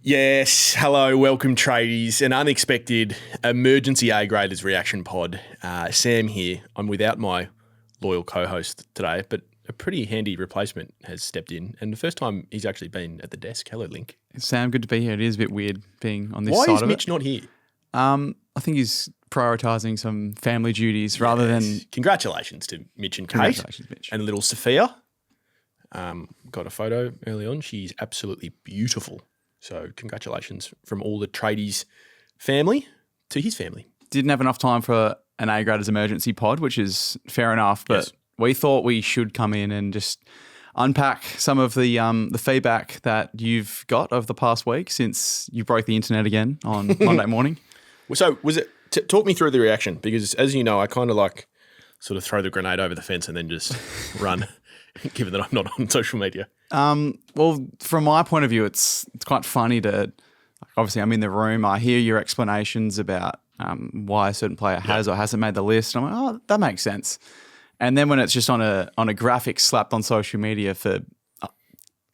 Yes, hello, welcome tradies. An unexpected emergency A-graders reaction pod. Sam here. I'm without my loyal co-host today, but a pretty handy replacement has stepped in. And the first time he's actually been at the desk. Hello, Linc. Sam, good to be here. It is a bit weird being on this Why side is of Mitch it. not here? I think he's prioritising some family duties rather than... Congratulations to Mitch and Kate. Congratulations, Mitch. And little Sophia. Got a photo early on. She's absolutely beautiful. So congratulations from all the tradies family to his family. Didn't have enough time for an A-graders emergency pod, which is fair enough, but Yes. we thought we should come in and just unpack some of the feedback that you've got over the past week since you broke the internet again on Monday morning. So was it? Talk me through the reaction, because as you know, I kind of like sort of throw the grenade over the fence and then just run, given that I'm not on social media. Well, from my point of view, it's quite funny to, obviously I'm in the room, I hear your explanations about why a certain player has or hasn't made the list. I'm like, oh, that makes sense. And then when it's just on a graphic slapped on social media for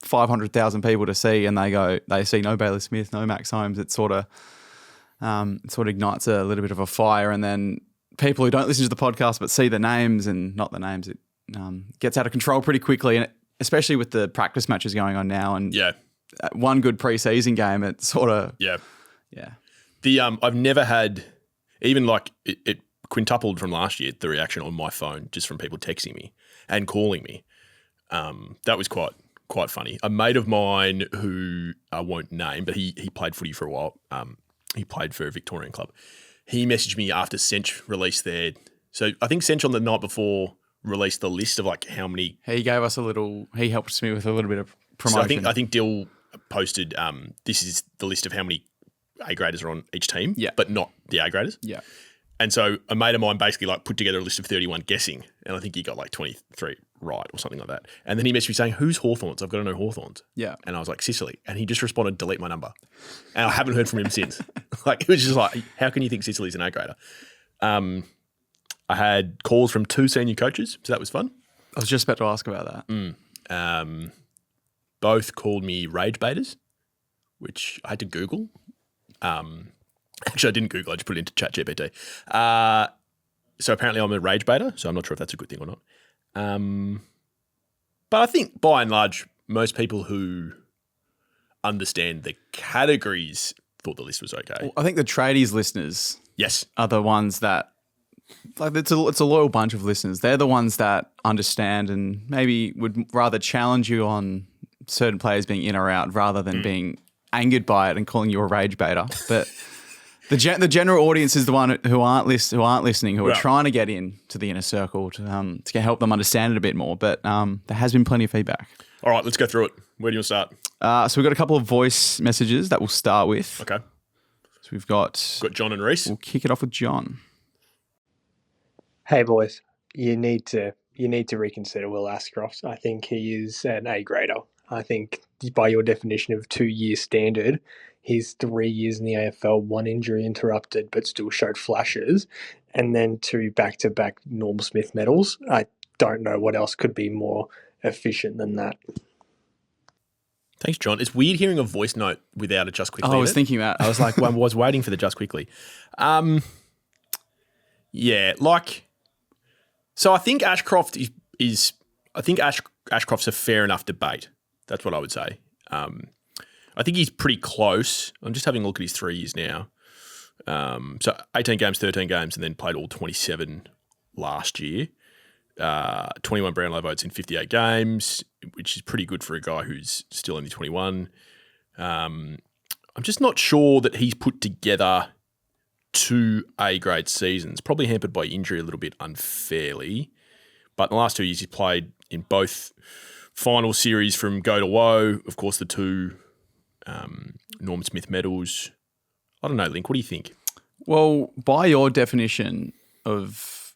500,000 people to see, and they see no Bailey Smith, no Max Holmes, it sort of ignites a little bit of a fire. And then people who don't listen to the podcast but see the names and not the names, it gets out of control pretty quickly. And especially with the practice matches going on now, and one good preseason game, it sort of I've never had, even like it quintupled from last year, the reaction on my phone just from people texting me and calling me. That was quite funny. A mate of mine who I won't name, but he played footy for a while. He played for a Victorian club. He messaged me after Sench released their. So I think Sench on the night before released the list of like how many. He gave us he helped me with a little bit of promotion. So I think Dill posted this is the list of how many A-graders are on each team, but not the A-graders. Yeah. And so a mate of mine basically like put together a list of 31 guessing, and I think he got like 23 right or something like that. And then he messaged me saying, "Who's Hawthorns? I've got to know Hawthorns." Yeah. And I was like, "Sicily." And he just responded, "Delete my number." And I haven't heard from him since. Like, it was just like, how can you think Sicily's an A-grader? I had calls from 2 senior coaches, so that was fun. I was just about to ask about that. Both called me rage baiters, which I had to Google. Actually, I didn't Google. I just put it into ChatGPT. So apparently I'm a rage baiter, so I'm not sure if that's a good thing or not. But I think by and large, most people who understand the categories thought the list was okay. Well, I think the tradies listeners Yes. are the ones that, like, it's a loyal bunch of listeners. They're the ones that understand and maybe would rather challenge you on certain players being in or out rather than being angered by it and calling you a rage baiter. But the general audience is the one who aren't listening, who are trying to get in to the inner circle to help them understand it a bit more. But there has been plenty of feedback. All right, let's go through it. Where do you want to start? So we've got a couple of voice messages that we'll start with. Okay. So we've got John and Reese. We'll kick it off with John. Hey boys, you need to reconsider Will Ashcroft. I think he is an A-grader. I think by your definition of 2-year standard, he's 3 years in the AFL, 1 injury interrupted, but still showed flashes, and then 2 back-to-back Norm Smith medals. I don't know what else could be more efficient than that. Thanks, John. It's weird hearing a voice note without a just quickly. I was thinking that. I was like, well, I was waiting for the just quickly. So I think Ashcroft is I think Ashcroft's a fair enough debate. That's what I would say. I think he's pretty close. I'm just having a look at his 3 years now. So 18 games, 13 games, and then played all 27 last year. 21 Brownlow votes in 58 games, which is pretty good for a guy who's still only 21. I'm just not sure that he's put together 2 A-grade seasons, probably hampered by injury a little bit unfairly. But in the last 2 years, he's played in both final series from go to woe. Of course, the 2 Norm Smith medals. I don't know, Linc, what do you think? Well, by your definition of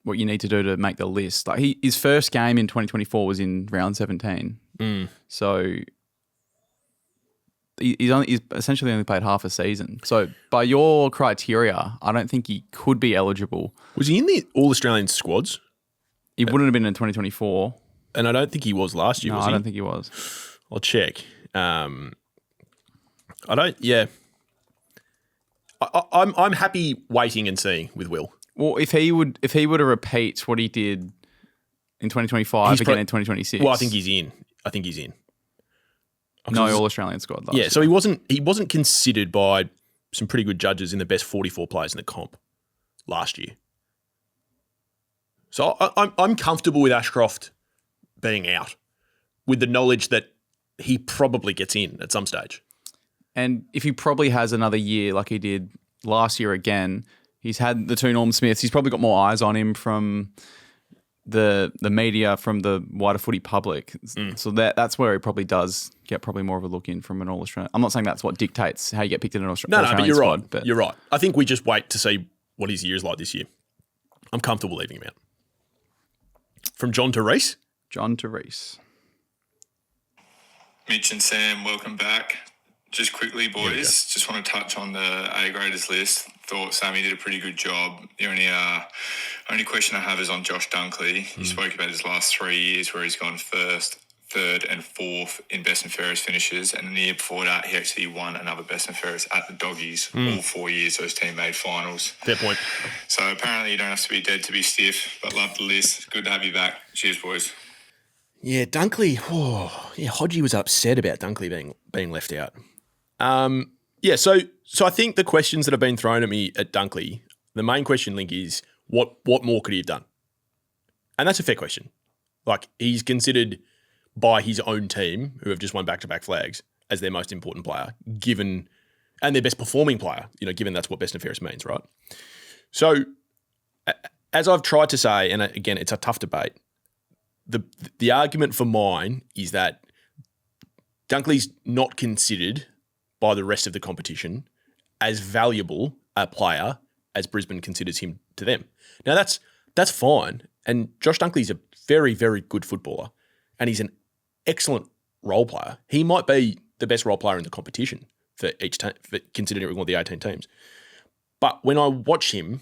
what you need to do to make the list, like his first game in 2024 was in round 17. So he's essentially only played half a season. So by your criteria, I don't think he could be eligible. Was he in the All-Australian squads? He wouldn't have been in 2024. And I don't think he was last year, was he? I don't think he was. I'll check. I don't. Yeah, I'm happy waiting and seeing with Will. Well, if he were to repeat what he did in 2025 again in 2026, well, I think he's in. No All-Australian squad. Yeah, so he wasn't considered by some pretty good judges in the best 44 players in the comp last year. So I'm comfortable with Ashcroft being out, with the knowledge that he probably gets in at some stage. And if he probably has another year like he did last year again, he's had the two Norm Smiths. He's probably got more eyes on him from the media, from the wider footy public. So that's where he probably does get probably more of a look in from an All-Australian. I'm not saying that's what dictates how you get picked in an Australian but you're squad. right. But you're right. I think we just wait to see what his year is like this year. I'm comfortable leaving him out. From John to Reese. John to Reese. Mitch and Sam, welcome back. Just quickly, boys, just want to touch on the A-graders list. Thought Sammy did a pretty good job. The only question I have is on Josh Dunkley. He spoke about his last 3 years where he's gone first, third and fourth in best and fairest finishes. And the year before that, he actually won another best and fairest at the Doggies. All 4 years, so his team made finals. Fair point. So apparently you don't have to be dead to be stiff, but love the list. Good to have you back. Cheers, boys. Yeah, Dunkley. Hodgie was upset about Dunkley being left out. So I think the questions that have been thrown at me at Dunkley, the main question, Link, is what more could he have done? And that's a fair question. Like, he's considered by his own team, who have just won back-to-back flags, as their most important player, and their best performing player, given that's what best and fairest means, right? So, as I've tried to say, and again, it's a tough debate, the argument for mine is that Dunkley's not considered by the rest of the competition as valuable a player as Brisbane considers him to them. Now, that's fine. And Josh Dunkley's a very, very good footballer, and he's an excellent role player. He might be the best role player in the competition for each team, considering one of the 18 teams. But when I watch him,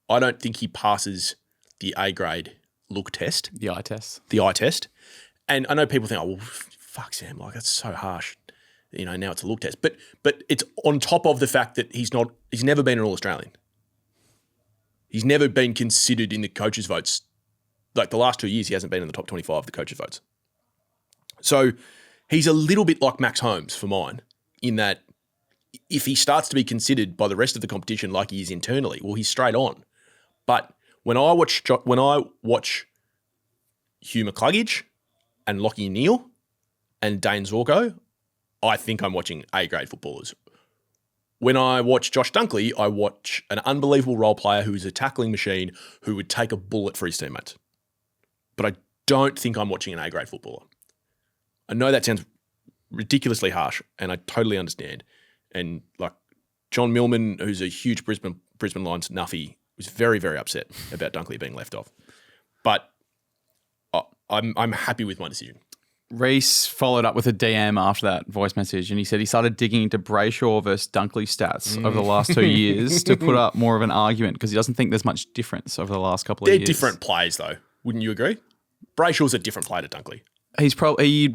I don't think he passes the A-grade look test. The eye test. And I know people think, oh, well, fuck, Sam, like, that's so harsh. Now it's a look test. But it's on top of the fact that he's never been an All-Australian. He's never been considered in the coaches' votes. Like, the last 2 years, he hasn't been in the top 25 of the coaches' votes. So he's a little bit like Max Holmes for mine, in that if he starts to be considered by the rest of the competition like he is internally, well, he's straight on. But when I watch Hugh McCluggage and Lachie Neale and Dane Zorko, I think I'm watching A-grade footballers. When I watch Josh Dunkley, I watch an unbelievable role player who is a tackling machine who would take a bullet for his teammates. But I don't think I'm watching an A-grade footballer. I know that sounds ridiculously harsh, and I totally understand. And like John Millman, who's a huge Brisbane Lions nuffy, was very, very upset about Dunkley being left off. But I'm happy with my decision. Reese followed up with a DM after that voice message, and he said he started digging into Brayshaw versus Dunkley stats over the last 2 years to put up more of an argument, because he doesn't think there's much difference over the last couple of years. They're different players, though. Wouldn't you agree? Brayshaw's a different player to Dunkley. He'd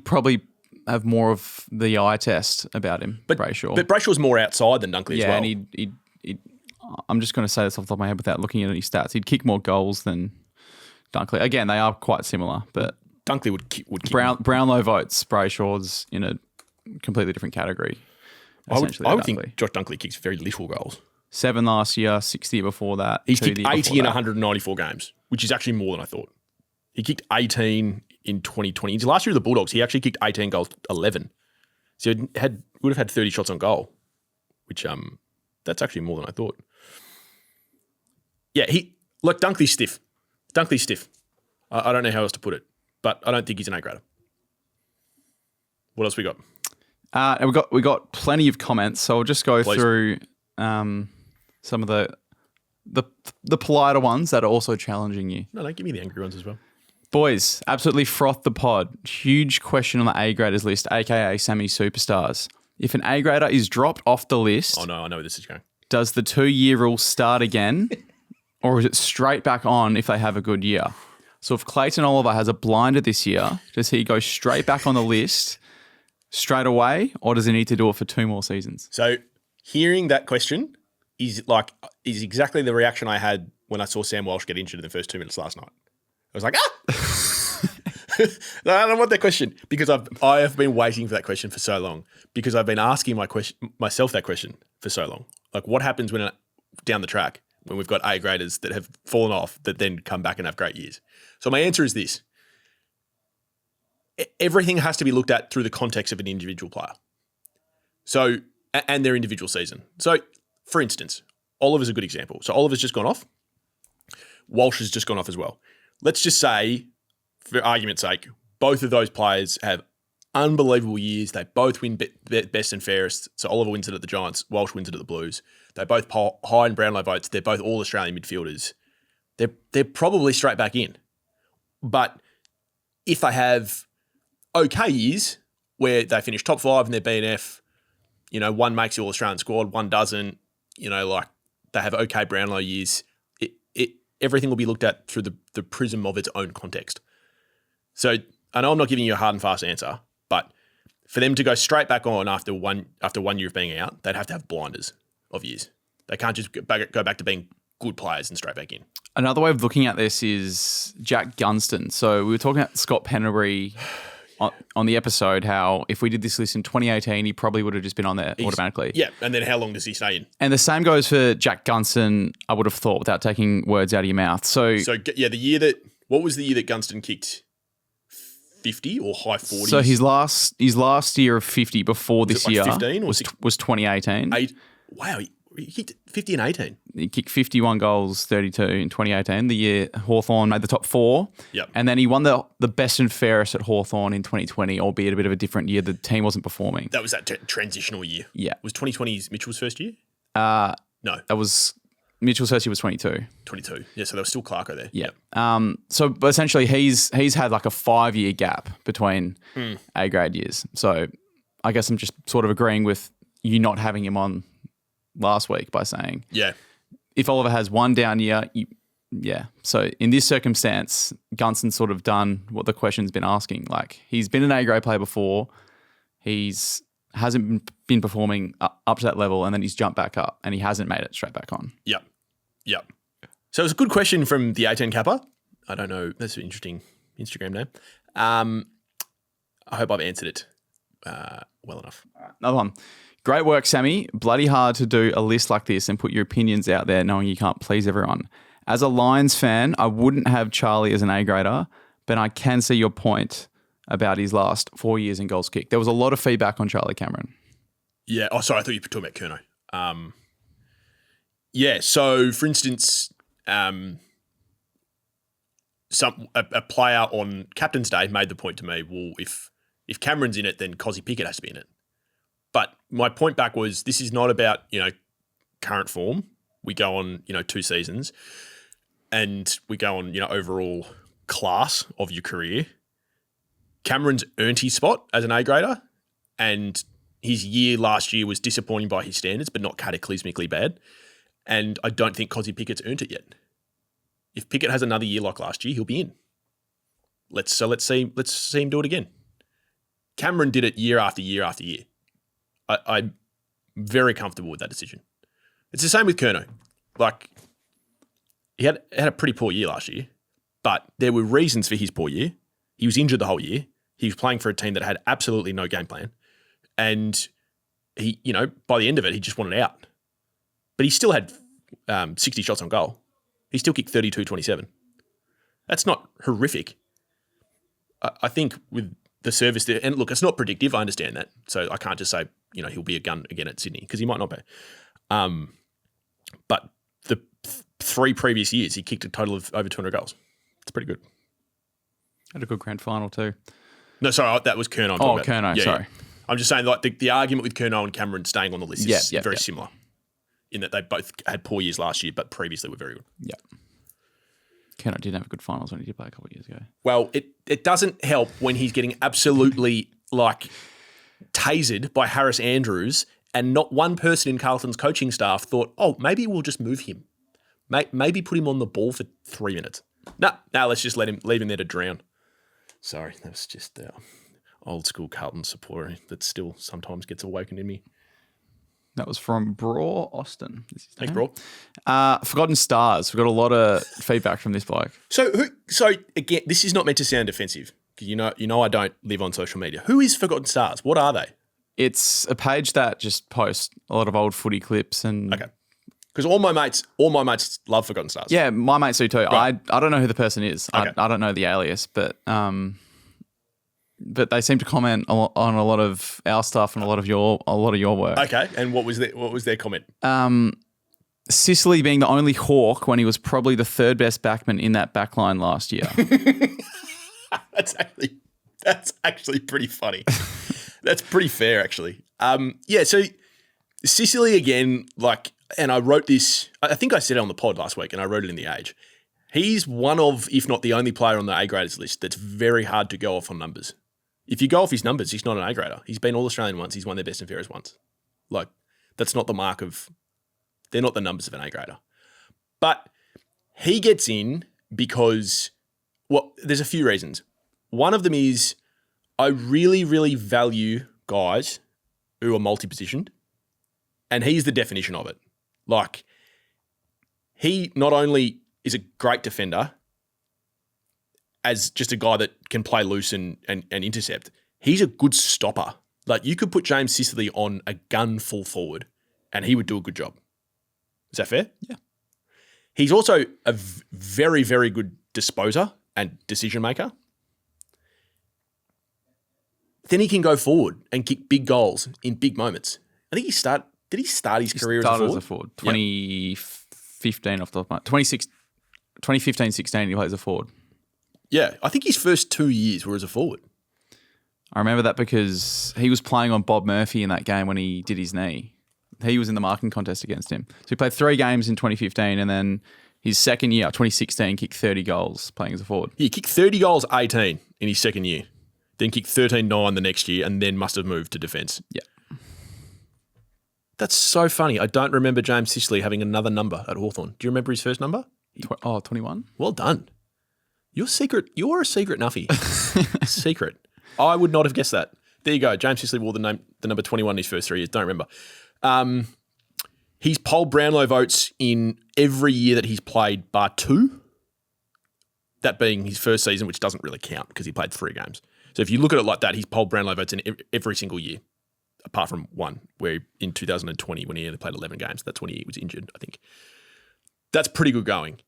probably have more of the eye test about him, Brayshaw. But Brayshaw's more outside than Dunkley as well. Yeah, and he'd I'm just going to say this off the top of my head without looking at any stats. He'd kick more goals than Dunkley. Again, they are quite similar, but Dunkley would kick Brownlow votes Brayshaw's in a completely different category. I would think Josh Dunkley kicks very little goals. 7 last year, 6 the year before that. He's kicked 80 in 194 games, which is actually more than I thought. He kicked 18 in 2020. Last year with the Bulldogs, he actually kicked 18 goals, 11. So he would have had 30 shots on goal, which that's actually more than I thought. Yeah, Dunkley's stiff. Dunkley's stiff. I don't know how else to put it, but I don't think he's an A-grader. What else we got? We got plenty of comments, so I'll just go through some of the politer ones that are also challenging you. No, give me the angry ones as well. Boys, absolutely froth the pod. Huge question on the A-graders list, aka Sammy Superstars. If an A-grader is dropped off the list... Oh no, I know where this is going. Does the 2-year rule start again, or is it straight back on if they have a good year? So if Clayton Oliver has a blinder this year, does he go straight back on the list, straight away, or does he need to do it for 2 more seasons? So hearing that question is exactly the reaction I had when I saw Sam Walsh get injured in the first 2 minutes last night. I was like, No, I don't want that question because I have been waiting for that question for so long because I've been asking myself that question for so long. Like, what happens when down the track when we've got A graders that have fallen off that then come back and have great years? So my answer is this. Everything has to be looked at through the context of an individual player. So, and their individual season. So, for instance, Oliver's a good example. So Oliver's just gone off. Walsh has just gone off as well. Let's just say, for argument's sake, both of those players have unbelievable years. They both win best and fairest. So Oliver wins it at the Giants. Walsh wins it at the Blues. They both high in Brownlow votes. They're both all Australian midfielders. They're probably straight back in. But if they have okay years where they finish top 5 in their BNF, one makes the All-Australian squad, one doesn't, like they have okay Brownlow years, everything will be looked at through the prism of its own context. So I know I'm not giving you a hard and fast answer, but for them to go straight back on after one year of being out, they'd have to have blinders of years. They can't just go back to being good players and straight back in. Another way of looking at this is Jack Gunston. So we were talking about Scott Pennebury on the episode, how if we did this list in 2018, he probably would have just been on there automatically. Yeah, and then how long does he stay in? And the same goes for Jack Gunston, I would have thought, without taking words out of your mouth. So yeah, what was the year that Gunston kicked 50 or high 40s? So his last year of 50 before this year 15 or was 2018. Wow, he kicked 50 and 18. He kicked 51 goals, 32 in 2018, the year Hawthorn made the top 4. Yep. And then he won the best and fairest at Hawthorn in 2020, albeit a bit of a different year. The team wasn't performing. That was that transitional year. Yeah. Was 2020 Mitchell's first year? No. That was Mitchell's first year was 22. 22. Yeah, so there was still Clarko there. Yeah. But essentially he's had like a 5-year gap between A grade years. So I guess I'm just sort of agreeing with you not having him on last week by saying, yeah, if Oliver has one down year, So in this circumstance, Gunston's sort of done what the question's been asking. Like, he's been an A grade player before. Hasn't been performing up to that level, and then he's jumped back up, and he hasn't made it straight back on. Yep. So it was a good question from the 18 Kappa. I don't know. That's an interesting Instagram name. I hope I've answered it well enough. Another one. Great work, Sammy. Bloody hard to do a list like this and put your opinions out there knowing you can't please everyone. As a Lions fan, I wouldn't have Charlie as an A grader, but I can see your point about his last 4 years in goals kicked. There was a lot of feedback on Charlie Cameron. Yeah. Oh, sorry. I thought you were talking about Curnow. So, for instance, a player on Captain's Day made the point to me, well, if Cameron's in it, then Cozzy Pickett has to be in it. But my point back was this is not about, current form. We go on, 2 seasons and we go on, overall class of your career. Cameron's earned his spot as an A grader, and his year last year was disappointing by his standards, but not cataclysmically bad. And I don't think Cozzy Pickett's earned it yet. If Pickett has another year like last year, he'll be in. Let's see him do it again. Cameron did it year after year after year. I'm very comfortable with that decision. It's the same with Curnow. Like, he had a pretty poor year last year, but there were reasons for his poor year. He was injured the whole year. He was playing for a team that had absolutely no game plan. And he, by the end of it, he just wanted out. But he still had 60 shots on goal. He still kicked 32-27. That's not horrific. I think with the service there, and look, it's not predictive. I understand that. So I can't just say, he'll be a gun again at Sydney, because he might not be. But the 3 previous years, he kicked a total of over 200 goals. It's pretty good. Had a good grand final too. No, sorry, that was Curnow. Curnow, sorry. Yeah. I'm just saying, like, the argument with Curnow and Cameron staying on the list is very similar, in that they both had poor years last year, but previously were very good. Yeah. Curnow did have a good finals when he did play a couple of years ago. Well, it doesn't help when he's getting absolutely, tasered by Harris Andrews, and not one person in Carlton's coaching staff thought, oh, maybe we'll just move him. Maybe put him on the ball for 3 minutes. No, let's just leave him there to drown. Sorry, that was just old school Carlton supporter that still sometimes gets awoken in me. That was from Braw Austin. Thanks, bro. Forgotten Stars. We've got a lot of feedback from this bloke. So again, this is not meant to sound defensive because you know I don't live on social media. Who is Forgotten Stars? What are they? It's a page that just posts a lot of old footy clips and Okay. Because all my mates love Forgotten Stars. yeah, my mates do too. Right. I don't know who the person is. Okay. I don't know the alias, but they seem to comment on a lot of our stuff and a lot of your work. Okay. And what was their comment? Sicily being the only Hawk when he was probably the third best backman in that backline last year. That's actually pretty funny. That's pretty fair, actually. So Sicily again, and I wrote this, I think I said it on the pod last week and I wrote it in The Age. He's one of, if not the only player on the A-graders list that's very hard to go off on numbers. If you go off his numbers, he's not an A-grader. He's been All-Australian once. He's won their best and fairest once. That's not the mark of, they're not the numbers of an A-grader. But he gets in because, there's a few reasons. One of them is I really, really value guys who are multi-positioned, and he's the definition of it. He not only is a great defender as just a guy that can play loose and intercept, he's a good stopper. You could put James Sicily on a gun full forward and he would do a good job. Is that fair? Yeah. He's also a very, very good disposer and decision maker. Then he can go forward and kick big goals in big moments. I think did he start his career as a forward? 2015 off the top of my 2015-16 he played as a forward. Yeah, I think his first 2 years were as a forward. I remember that because he was playing on Bob Murphy in that game when he did his knee. He was in the marking contest against him. So he played 3 games in 2015 and then his second year, 2016, kicked 30 goals playing as a forward. He kicked 30 goals, 18 in his second year. Then kicked 13-9 the next year and then must have moved to defence. Yeah. That's so funny. I don't remember James Sicily having another number at Hawthorn. Do you remember his first number? 21. Well done. You're a secret nuffy. Secret. I would not have guessed that. There you go. James Sicily wore the number 21 in his first 3 years. Don't remember. He's polled Brownlow votes in every year that he's played bar 2. That being his first season, which doesn't really count because he played 3 games. So if you look at it like that, he's polled Brownlow votes in every single year, apart from one, where in 2020 when he only played 11 games, that's when he was injured, I think. That's pretty good going.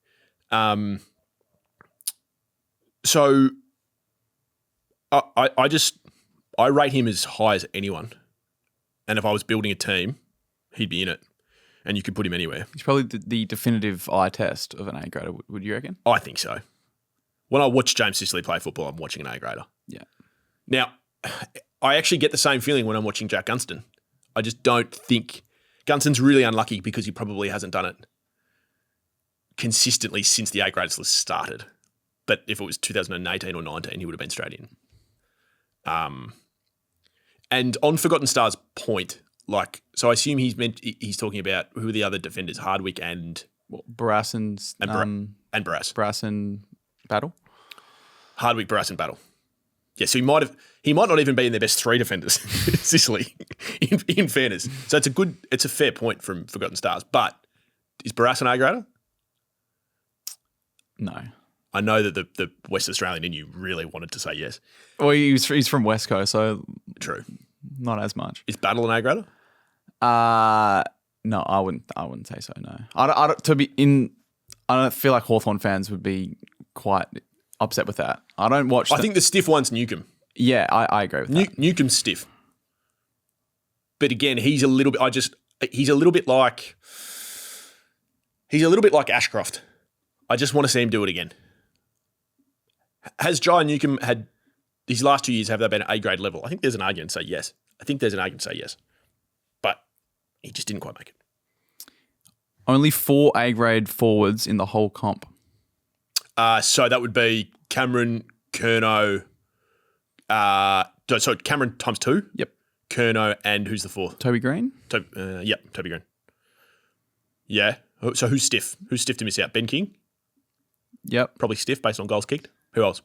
So I rate him as high as anyone. And if I was building a team, he'd be in it. And you could put him anywhere. He's probably the definitive eye test of an A-grader, would you reckon? I think so. When I watch James Sicily play football, I'm watching an A-grader. Yeah. Now, I actually get the same feeling when I'm watching Jack Gunston. I just don't think Gunston's really unlucky because he probably hasn't done it consistently since the A-graders list started. But if it was 2018 or 19, he would have been straight in. And on Forgotten Stars' point, so I assume he's talking about who are the other defenders, Hardwick and Barras and Barras. Barras and Battle. Hardwick, Barras, and Battle. Yeah, so he might not even be in their best 3 defenders, Sicily, in fairness. So it's a fair point from Forgotten Stars. But is Barras an A-grader? No. I know that the West Australian in you really wanted to say yes. Well, he's from West Coast, so true. Not as much. Is Battle an A-grader? No, I wouldn't say so. No, I don't feel like Hawthorn fans would be quite upset with that. I don't watch. I think the stiff one's Newcombe. Yeah, I agree with that. Newcombe's stiff, but again, he's a little bit. He's a little bit like Ashcroft. I just want to see him do it again. Has Jai Newcombe had his last 2 years? Have they been at A-grade level? I think there's an argument to say yes. But he just didn't quite make it. Only 4 A-grade forwards in the whole comp. So that would be Cameron, Curnow. So Cameron times 2. Yep. Curnow and who's the 4th? Toby Green. Yep, Toby Green. Yeah. So who's stiff? Who's stiff to miss out? Ben King. Yep. Probably stiff based on goals kicked. Who else?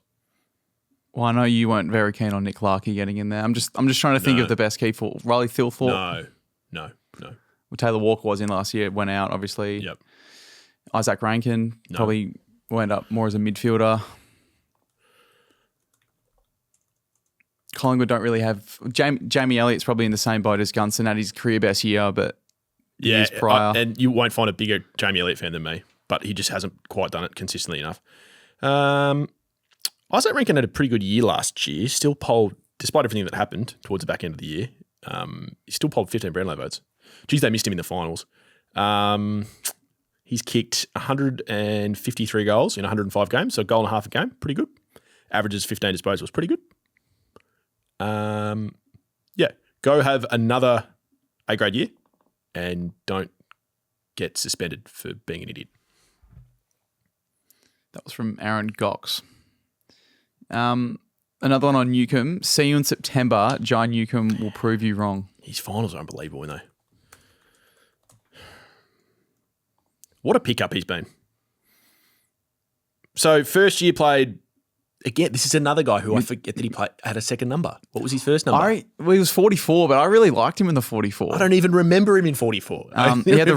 Well, I know you weren't very keen on Nick Larkey getting in there. I'm just trying to think of the best key for Riley Thilthorpe. No. Well, Taylor Walker was in last year, went out, obviously. Yep. Isaac Rankin probably will end up more as a midfielder. Collingwood don't really have... Jamie Elliott's probably in the same boat as Gunson at his career best year, but years prior. And you won't find a bigger Jamie Elliott fan than me, but he just hasn't quite done it consistently enough. Isaac Rankin had a pretty good year last year. Still polled, despite everything that happened towards the back end of the year, he still polled 15 Brownlow votes. Geez, they missed him in the finals. He's kicked 153 goals in 105 games, so a goal and a half a game. Pretty good. Averages 15 disposals. Pretty good. Go have another A-grade year and don't get suspended for being an idiot. That was from Aaron Gox. Another one on Newcomb. See you in September. Jai Newcomb will prove you wrong. His finals are unbelievable, aren't they? What a pickup he's been. So first year played, again, this is another guy who I forget that he had a second number. What was his first number? He was 44, but I really liked him in the 44. I don't even remember him in 44. He had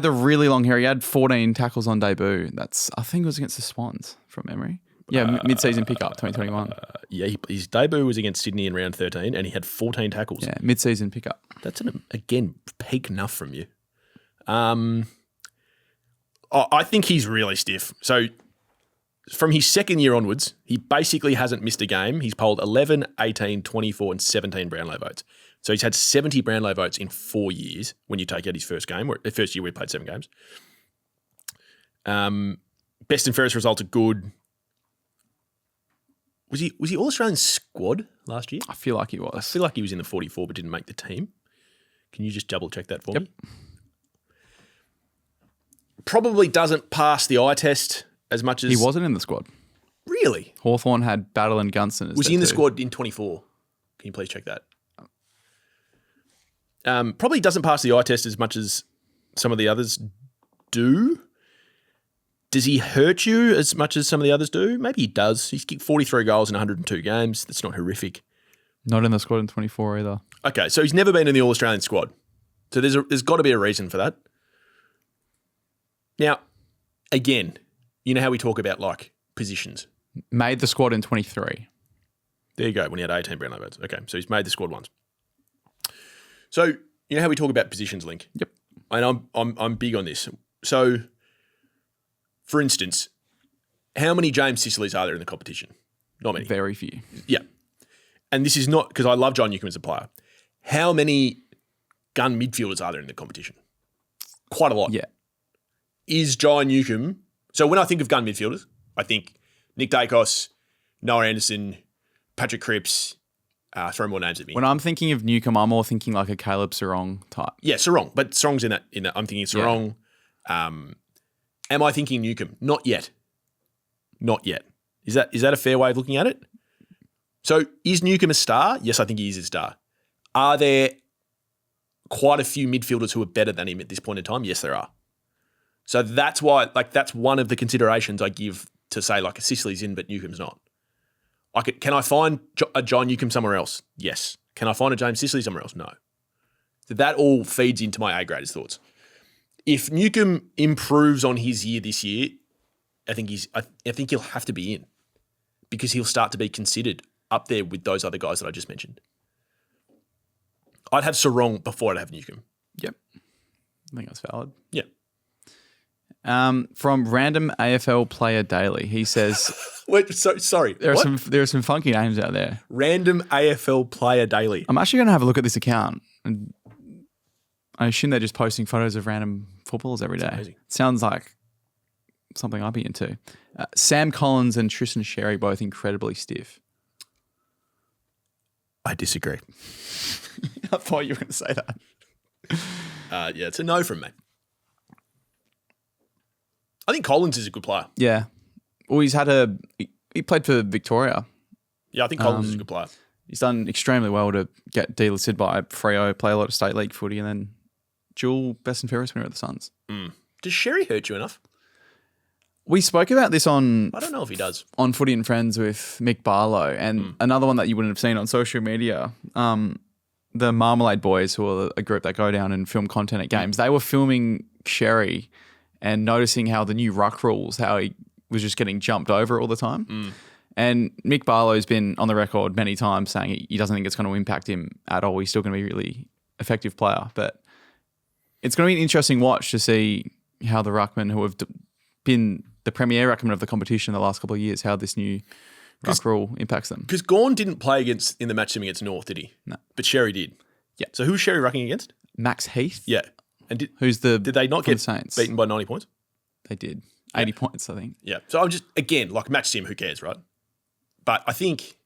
the really long hair. He had 14 tackles on debut. I think it was against the Swans from memory. Yeah, mid-season pickup, 2021. His debut was against Sydney in round 13 and he had 14 tackles. Yeah, mid-season pickup. That's, again, peak enough from you. I think he's really stiff. So from his second year onwards, he basically hasn't missed a game. He's polled 11, 18, 24 and 17 Brownlow votes. So he's had 70 Brownlow votes in 4 years when you take out his first game, or the first year we played 7 games. Best and fairest results are good. Was he All-Australian squad last year? I feel like he was. I feel like he was in the 44 but didn't make the team. Can you just double check that for me? Probably doesn't pass the eye test as much as... He wasn't in the squad. Really? Hawthorn had Battle and Gunson. Was he in the squad in 24? Can you please check that? Probably doesn't pass the eye test as much as some of the others do. Does he hurt you as much as some of the others do? Maybe he does. He's kicked 43 goals in 102 games. That's not horrific. Not in the squad in 24 either. Okay, so he's never been in the All-Australian squad. So there's got to be a reason for that. Now, again, you know how we talk about like positions? Made the squad in 23. There you go, when he had 18 Brownlow votes. Okay, so he's made the squad once. So you know how we talk about positions, Link? Yep. And I'm big on this. So, for instance, how many James Sicilys are there in the competition? Not many. Very few. Yeah. And this is not, because I love John Newcomb as a player. How many gun midfielders are there in the competition? Quite a lot. Yeah. Is Jai Newcomb... So when I think of gun midfielders, I think Nick Dacos, Noah Anderson, Patrick Cripps, throw more names at me. When I'm thinking of Newcomb, I'm more thinking like a Caleb Sarong type. Yeah, Sarong. But Sarong's in that. I'm thinking Sarong. Yeah. Am I thinking Newcomb? Not yet. Not yet. Is that a fair way of looking at it? So is Newcomb a star? Yes, I think he is a star. Are there quite a few midfielders who are better than him at this point in time? Yes, there are. So that's why, that's one of the considerations I give to say, a Sicily's in, but Newcomb's not. Can I find a John Newcomb somewhere else? Yes. Can I find a James Sicily somewhere else? No. So that all feeds into my A-graders thoughts. If Newcomb improves on his year this year, I think he'll have to be in because he'll start to be considered up there with those other guys that I just mentioned. I'd have Sarong before I'd have Newcomb. Yep. I think that's valid. Yeah. From Random AFL Player Daily, he says... Wait, sorry. There are some funky names out there. Random AFL Player Daily. I'm actually going to have a look at this account. And I assume they're just posting photos of random footballers every day. Amazing. Sounds like something I'd be into. Sam Collins and Tristan Sherry both incredibly stiff. I disagree. I thought you were going to say that. Yeah, it's a no from me. I think Collins is a good player. Yeah. Well, he played for Victoria. Yeah, I think Collins is a good player. He's done extremely well to get delisted by Freo, play a lot of state league footy, and then dual best and fairest winner at the Suns. Does Sherry hurt you enough? We spoke about this on I don't know if he does. on Footy and Friends with Mick Barlow, and another one that you wouldn't have seen on social media. The Marmalade Boys, who are a group that go down and film content at games, they were filming Sherry and noticing how the new ruck rules, how he was just getting jumped over all the time. And Mick Barlow's been on the record many times saying he doesn't think it's going to impact him at all. He's still going to be a really effective player. But it's going to be an interesting watch to see how the ruckmen who have been the premier ruckman of the competition the last couple of years, how this new ruck rule impacts them. Because Gawn didn't play in the match against North, did he? No. But Sherry did. Yeah. So who's Sherry rucking against? Max Heath. Yeah. And did they not from get the Saints. beaten by 90 points? They did. 80 points, I think. Yeah. So I'm just, again, like match sim, who cares, right? But I think,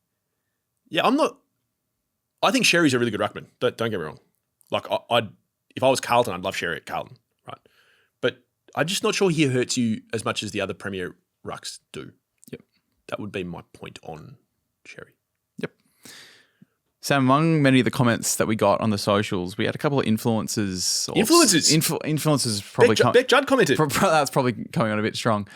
I think Sherry's a really good ruckman. Don't get me wrong. Like, if I was Carlton, I'd love Sherry at Carlton, right? But I'm just not sure he hurts you as much as the other premier rucks do. Yep. That would be my point on Sherry. Yep. Sam, among many of the comments that we got on the socials, we had a couple of influencers. Influencers probably. Beck Judd commented. That's probably coming on a bit strong.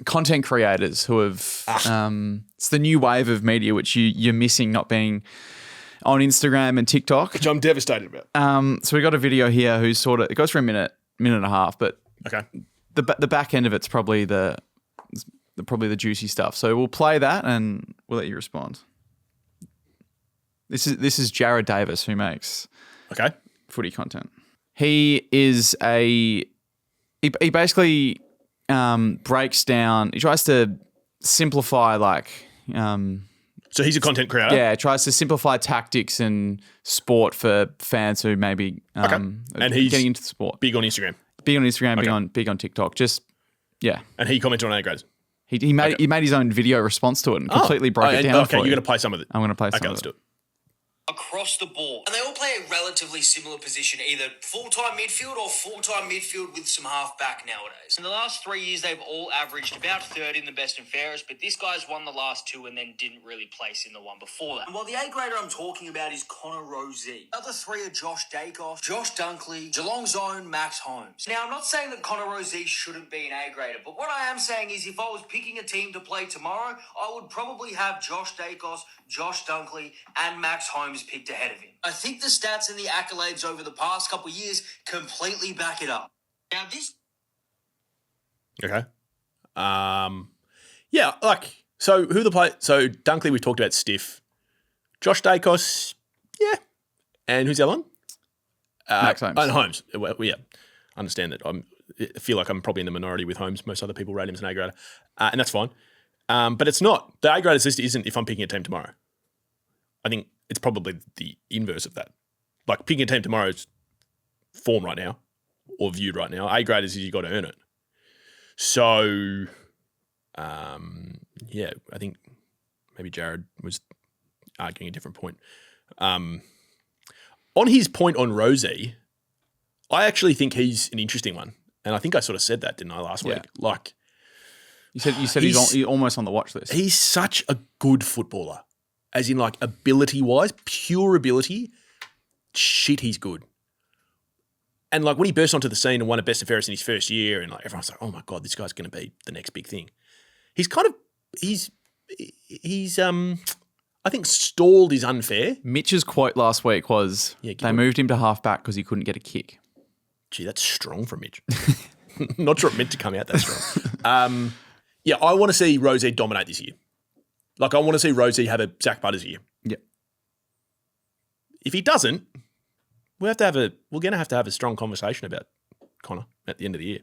Content creators who have it's the new wave of media which you're missing not being on Instagram and TikTok, which I'm devastated about. So we got a video here who's it goes for a minute and a half, but okay, the back end of it's probably the juicy stuff. So we'll play that and we'll let you respond. This is Jared Davis, who makes footy content. He is he basically breaks down. He tries to simplify So he's a content creator. Yeah, tries to simplify tactics and sport for fans who maybe and he's getting into the sport. Big on Instagram. Big on Instagram. Big on TikTok. Just yeah. And he commented on A grades. He made his own video response to it and completely broke it down. Okay, you're going to play some of it. I'm going to play some of it. Okay, let's do it. Across the board. And they all play a relatively similar position, either full-time midfield or full-time midfield with some half-back nowadays. In the last 3 years, they've all averaged about third in the best and fairest, but this guy's won the last two and then didn't really place in the one before that. And while the A-grader I'm talking about is Connor Rozee, the other three are Josh Dacos, Josh Dunkley, Geelong's own Max Holmes. Now, I'm not saying that Connor Rozee shouldn't be an A-grader, but what I am saying is if I was picking a team to play tomorrow, I would probably have Josh Dacos, Josh Dunkley, and Max Holmes picked ahead of him. I think the stats and the accolades over the past couple of years completely back it up. Now this... Okay. Yeah, so who the play... So Dunkley, we talked about stiff. Josh Dacos, yeah. And who's the other one? Max Holmes. And Holmes. Well, yeah. I understand that. I feel like I'm probably in the minority with Holmes. Most other people rate him as an A-grader. And that's fine. But it's not. The A-graders list isn't if I'm picking a team tomorrow. I think it's probably the inverse of that. Like picking a team tomorrow's form right now or viewed right now. A-graders is you got to earn it. So, yeah, I think maybe Jared was arguing a different point. On his point on Rozee, I actually think he's an interesting one. And I think I sort of said that, didn't I, last week? Like, you said he's almost on the watch list. He's such a good footballer. As in, like, ability-wise, pure ability, shit, he's good. And, like, when he burst onto the scene and won a Best and Fairest in his first year, and, like, everyone's like, oh, my God, this guy's going to be the next big thing. He's I think stalled is unfair. Mitch's quote last week was, they moved him to half-back because he couldn't get a kick. Gee, that's strong from Mitch. Not sure it meant to come out that strong. Yeah, I want to see Rozee dominate this year. Like, I want to see Rozee have a Zach Butters year. Yeah. If he doesn't, we're going to have to have a strong conversation about Connor at the end of the year.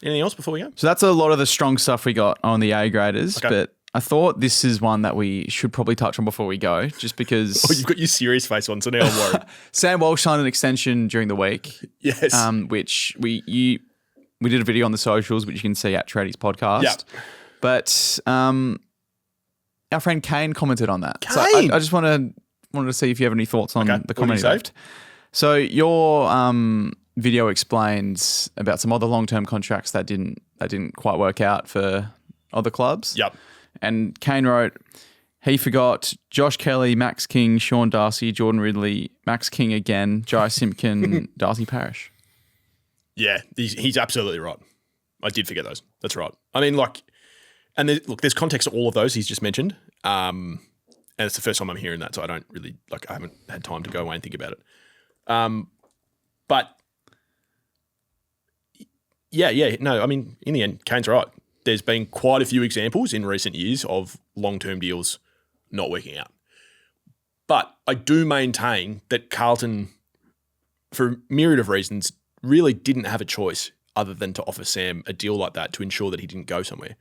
Anything else before we go? So that's a lot of the strong stuff we got on the A-graders, okay. But I thought this is one that we should probably touch on before we go, just because... Oh, you've got your serious face on, so now I'm worried. Sam Walsh signed an extension during the week. Yes. Which we did a video on the socials, which you can see at Tradies Podcast. Yeah. But our friend Kane commented on that. Kane! So I just wanted to see if you have any thoughts on the comment he left. So your video explains about some other long-term contracts that didn't quite work out for other clubs. Yep. And Kane wrote, he forgot Josh Kelly, Max King, Sean Darcy, Jordan Ridley, Max King again, Jai Simpkin, Darcy Parish. Yeah, he's absolutely right. I did forget those. That's right. I mean, and there's context to all of those he's just mentioned. And it's the first time I'm hearing that, so I don't really, I haven't had time to go away and think about it. But no, I mean, in the end, Kane's right. There's been quite a few examples in recent years of long-term deals not working out. But I do maintain that Carlton, for a myriad of reasons, really didn't have a choice other than to offer Sam a deal like that to ensure that he didn't go somewhere.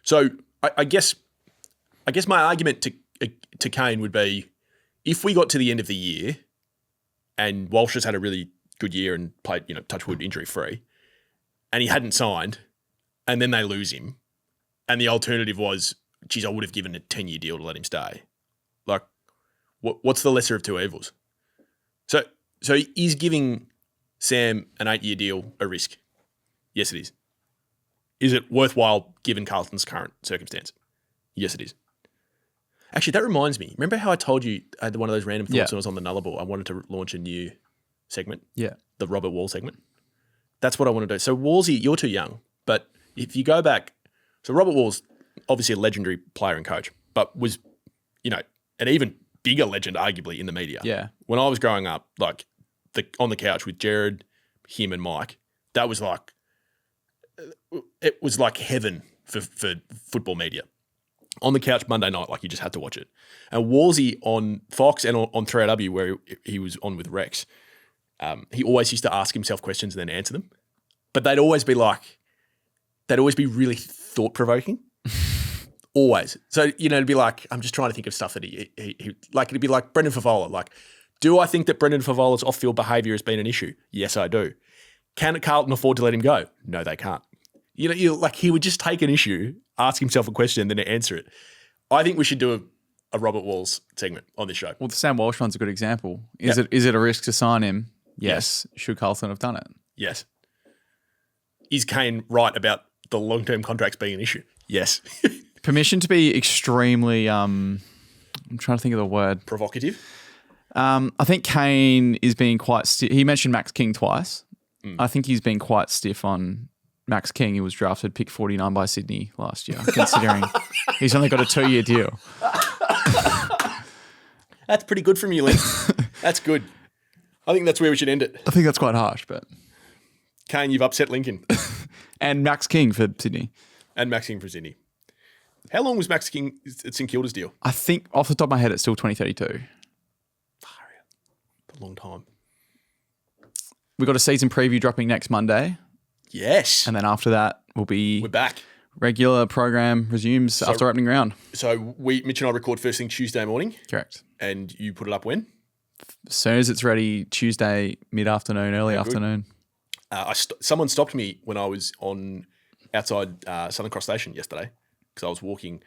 So I guess my argument to Kane would be, if we got to the end of the year and Walsh has had a really good year and played, touch wood, injury-free, and he hadn't signed, and then they lose him, and the alternative was, geez, I would have given a 10-year deal to let him stay. What's the lesser of two evils? So is giving Sam an 8-year deal a risk? Yes, it is. Is it worthwhile given Carlton's current circumstance? Yes, it is. Actually, that reminds me. Remember how I told you I had one of those random thoughts when I was on the Nullarbor? I wanted to launch a new segment. Yeah. The Robert Wall segment. That's what I want to do. So Wallsy, you're too young, but if you go back, so Robert Wall's obviously a legendary player and coach, but was, an even bigger legend arguably in the media. Yeah. When I was growing up, on the couch with Jared, him and Mike, that was it was like heaven for football media. On the couch Monday night, you just had to watch it. And Wallsy on Fox and on 3AW, where he was on with Rex, he always used to ask himself questions and then answer them. But they'd always be really thought-provoking. Always. So, it'd be I'm just trying to think of stuff that he it'd be like Brendan Favola. Do I think that Brendan Favola's off-field behaviour has been an issue? Yes, I do. Can Carlton afford to let him go? No, they can't. He would just take an issue, ask himself a question, and then answer it. I think we should do a Robert Walls segment on this show. Well, the Sam Walsh one's a good example. Is it a risk to sign him? Yes. Should Carlton have done it? Yes. Is Kane right about the long-term contracts being an issue? Yes. Permission to be extremely, I'm trying to think of the word. Provocative? I think Kane is being quite stiff. He mentioned Max King twice. I think he's been quite stiff on Max King, who was drafted pick 49 by Sydney last year, considering he's only got a 2-year deal. That's pretty good from you, Linc. That's good. I think that's where we should end it. I think that's quite harsh, but... Kane, you've upset Lincoln. And Max King for Sydney. And Max King for Sydney. How long was Max King at St Kilda's deal? I think, off the top of my head, it's still 2032. A long time. We've got a season preview dropping next Monday. Yes. And then after that, we're back. Regular program resumes after opening round. So Mitch and I record first thing Tuesday morning. Correct. And you put it up when? As soon as it's ready, Tuesday, mid-afternoon, early afternoon. Someone stopped me when I was outside Southern Cross Station yesterday because I was walking.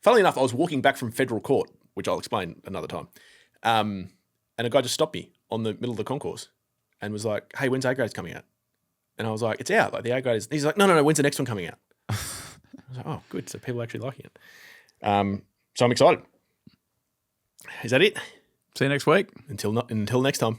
Funnily enough, I was walking back from Federal Court, which I'll explain another time. And a guy just stopped me on the middle of the concourse and was like, "Hey, when's A-grades coming out?" And I was like, "It's out. The A-grade is." He's like, "No. When's the next one coming out?" I was like, "Oh, good. So people are actually liking it." So I'm excited. Is that it? See you next week. Until next time.